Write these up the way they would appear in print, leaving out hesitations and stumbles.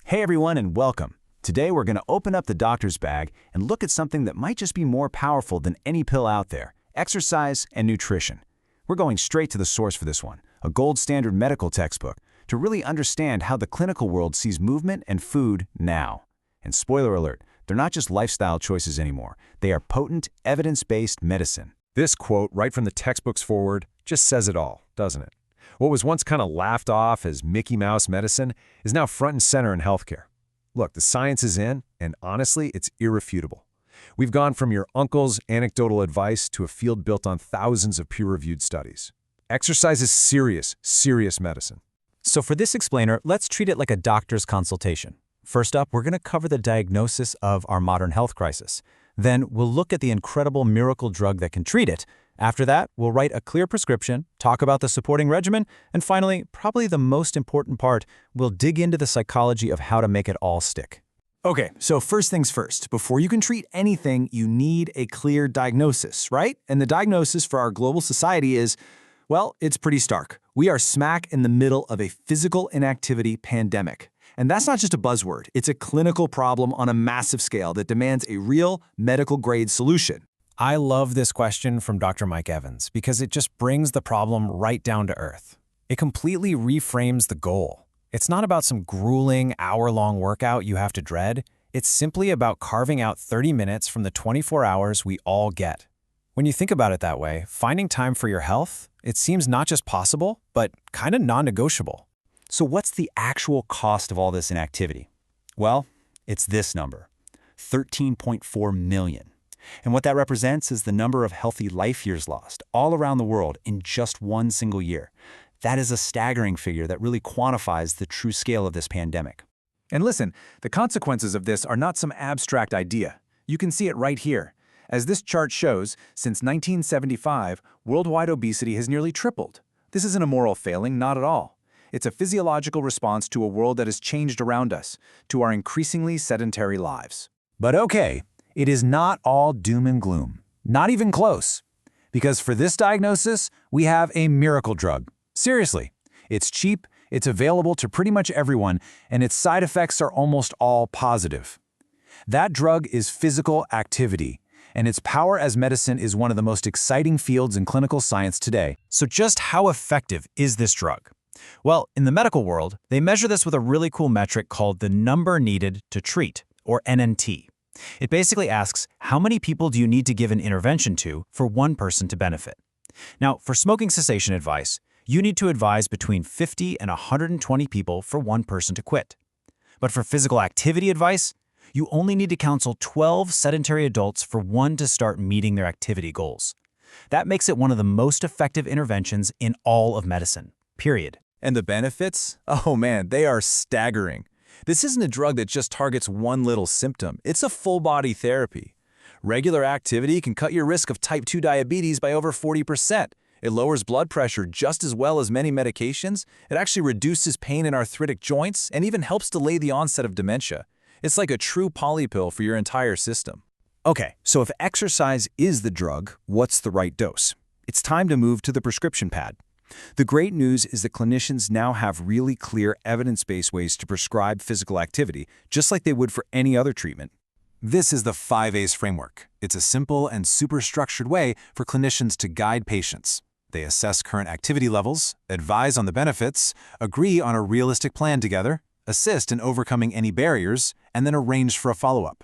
Hey everyone and welcome. Today we're going to open up the doctor's bag and look at something that might just be more powerful than any pill out there: exercise and nutrition. We're going straight to the source for this one, a gold standard medical textbook, to really understand how the clinical world sees movement and food now. And spoiler alert, they're not just lifestyle choices anymore. They are potent, evidence-based medicine. This quote, right from the textbook's forward, just says it all, doesn't it? What was once kind of laughed off as Mickey Mouse medicine is now front and center in healthcare. Look, the science is in, and honestly, it's irrefutable. We've gone from your uncle's anecdotal advice to a field built on thousands of peer-reviewed studies. Exercise is serious, serious medicine. So for this explainer, let's treat it like a doctor's consultation. First up, we're going to cover the diagnosis of our modern health crisis. Then we'll look at the incredible miracle drug that can treat it. After that, we'll write a clear prescription, talk about the supporting regimen, and finally, probably the most important part, we'll dig into the psychology of how to make it all stick. Okay, so first things first, before you can treat anything, you need a clear diagnosis, right? And the diagnosis for our global society is, well, it's pretty stark. We are smack in the middle of a physical inactivity pandemic. And that's not just a buzzword, it's a clinical problem on a massive scale that demands a real medical-grade solution. I love this question from Dr. Mike Evans because it just brings the problem right down to earth. It completely reframes the goal. It's not about some grueling, hour-long workout you have to dread. It's simply about carving out 30 minutes from the 24 hours we all get. When you think about it that way, finding time for your health, it seems not just possible, but kind of non-negotiable. So what's the actual cost of all this inactivity? Well, it's this number, 13.4 million. And what that represents is the number of healthy life years lost all around the world in just one single year. That is a staggering figure that really quantifies the true scale of this pandemic. And listen, the consequences of this are not some abstract idea. You can see it right here. As this chart shows, since 1975, worldwide obesity has nearly tripled. This isn't a moral failing, not at all. It's a physiological response to a world that has changed around us, to our increasingly sedentary lives. But okay, it is not all doom and gloom. Not even close. Because for this diagnosis, we have a miracle drug. Seriously, it's cheap, it's available to pretty much everyone, and its side effects are almost all positive. That drug is physical activity, and its power as medicine is one of the most exciting fields in clinical science today. So just how effective is this drug? Well, in the medical world, they measure this with a really cool metric called the number needed to treat, or NNT. It basically asks, how many people do you need to give an intervention to for one person to benefit? Now, for smoking cessation advice, you need to advise between 50 and 120 people for one person to quit. But for physical activity advice, you only need to counsel 12 sedentary adults for one to start meeting their activity goals. That makes it one of the most effective interventions in all of medicine, period. And the benefits? Oh man, they are staggering. This isn't a drug that just targets one little symptom. It's a full-body therapy. Regular activity can cut your risk of type 2 diabetes by over 40%. It lowers blood pressure just as well as many medications. It actually reduces pain in arthritic joints and even helps delay the onset of dementia. It's like a true polypill for your entire system. Okay, so if exercise is the drug, what's the right dose? It's time to move to the prescription pad. The great news is that clinicians now have really clear evidence-based ways to prescribe physical activity, just like they would for any other treatment. This is the 5 A's framework. It's a simple and super structured way for clinicians to guide patients. They assess current activity levels, advise on the benefits, agree on a realistic plan together, assist in overcoming any barriers, and then arrange for a follow-up.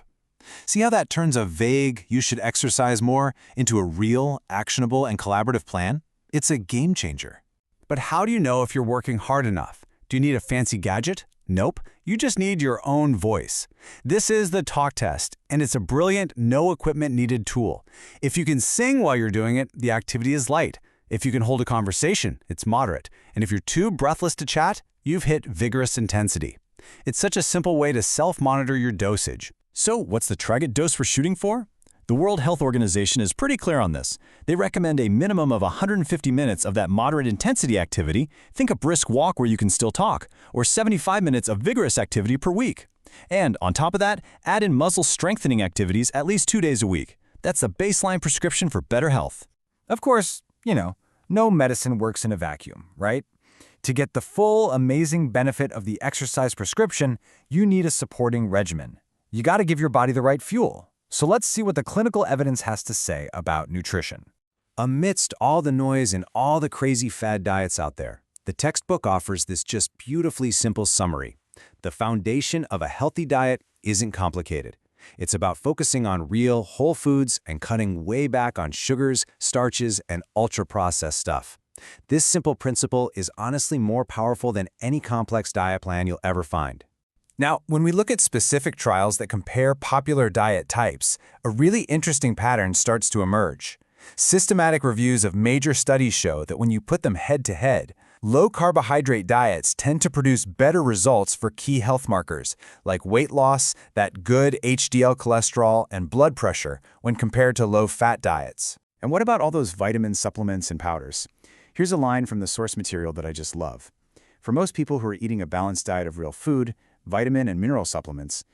See how that turns a vague, you should exercise more, into a real, actionable, and collaborative plan? It's a game changer. But how do you know if you're working hard enough? Do you need a fancy gadget? Nope, you just need your own voice. This is the talk test, and it's a brilliant, no-equipment-needed tool. If you can sing while you're doing it, the activity is light. If you can hold a conversation, it's moderate. And if you're too breathless to chat, you've hit vigorous intensity. It's such a simple way to self-monitor your dosage. So what's the target dose we're shooting for? The World Health Organization is pretty clear on this. They recommend a minimum of 150 minutes of that moderate intensity activity, think a brisk walk where you can still talk, or 75 minutes of vigorous activity per week. And on top of that, add in muscle strengthening activities at least 2 days a week. That's the baseline prescription for better health. Of course, no medicine works in a vacuum, right? To get the full, amazing benefit of the exercise prescription, you need a supporting regimen. You got to give your body the right fuel. So let's see what the clinical evidence has to say about nutrition. Amidst all the noise and all the crazy fad diets out there, the textbook offers this just beautifully simple summary. The foundation of a healthy diet isn't complicated. It's about focusing on real, whole foods and cutting way back on sugars, starches, and ultra-processed stuff. This simple principle is honestly more powerful than any complex diet plan you'll ever find. Now, when we look at specific trials that compare popular diet types, a really interesting pattern starts to emerge. Systematic reviews of major studies show that when you put them head-to-head, low-carbohydrate diets tend to produce better results for key health markers, like weight loss, that good HDL cholesterol, and blood pressure when compared to low-fat diets. And what about all those vitamin supplements and powders? Here's a line from the source material that I just love. For most people who are eating a balanced diet of real food, vitamin and mineral supplements,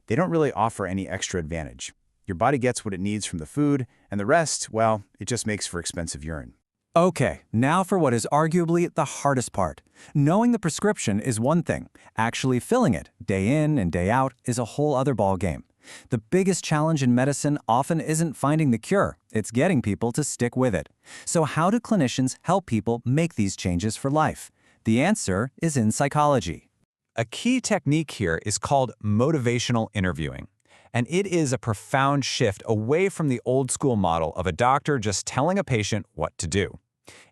they don't really offer any extra advantage. Your body gets what it needs from the food, and the rest, well, it just makes for expensive urine. Okay, now for what is arguably the hardest part. Knowing the prescription is one thing. Actually filling it, day in and day out, is a whole other ballgame. The biggest challenge in medicine often isn't finding the cure, it's getting people to stick with it. So how do clinicians help people make these changes for life? The answer is in psychology. A key technique here is called motivational interviewing. And it is a profound shift away from the old-school model of a doctor just telling a patient what to do.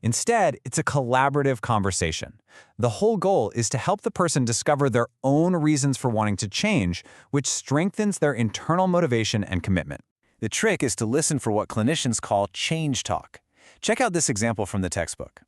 Instead, it's a collaborative conversation. The whole goal is to help the person discover their own reasons for wanting to change, which strengthens their internal motivation and commitment. The trick is to listen for what clinicians call change talk. Check out this example from the textbook.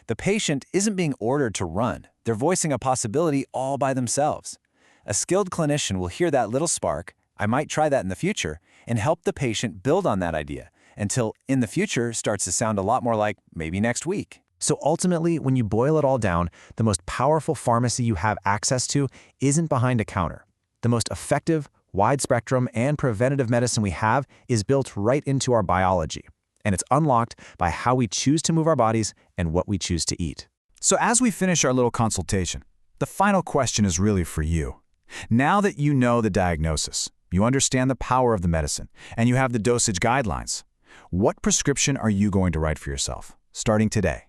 The patient isn't being ordered to run. They're voicing a possibility all by themselves. A skilled clinician will hear that little spark, I might try that in the future, and help the patient build on that idea until in the future starts to sound a lot more like maybe next week. So ultimately, when you boil it all down, the most powerful pharmacy you have access to isn't behind a counter. The most effective, wide-spectrum, and preventative medicine we have is built right into our biology. And it's unlocked by how we choose to move our bodies and what we choose to eat. So as we finish our little consultation, the final question is really for you. Now that you know the diagnosis, you understand the power of the medicine, and you have the dosage guidelines, what prescription are you going to write for yourself, starting today?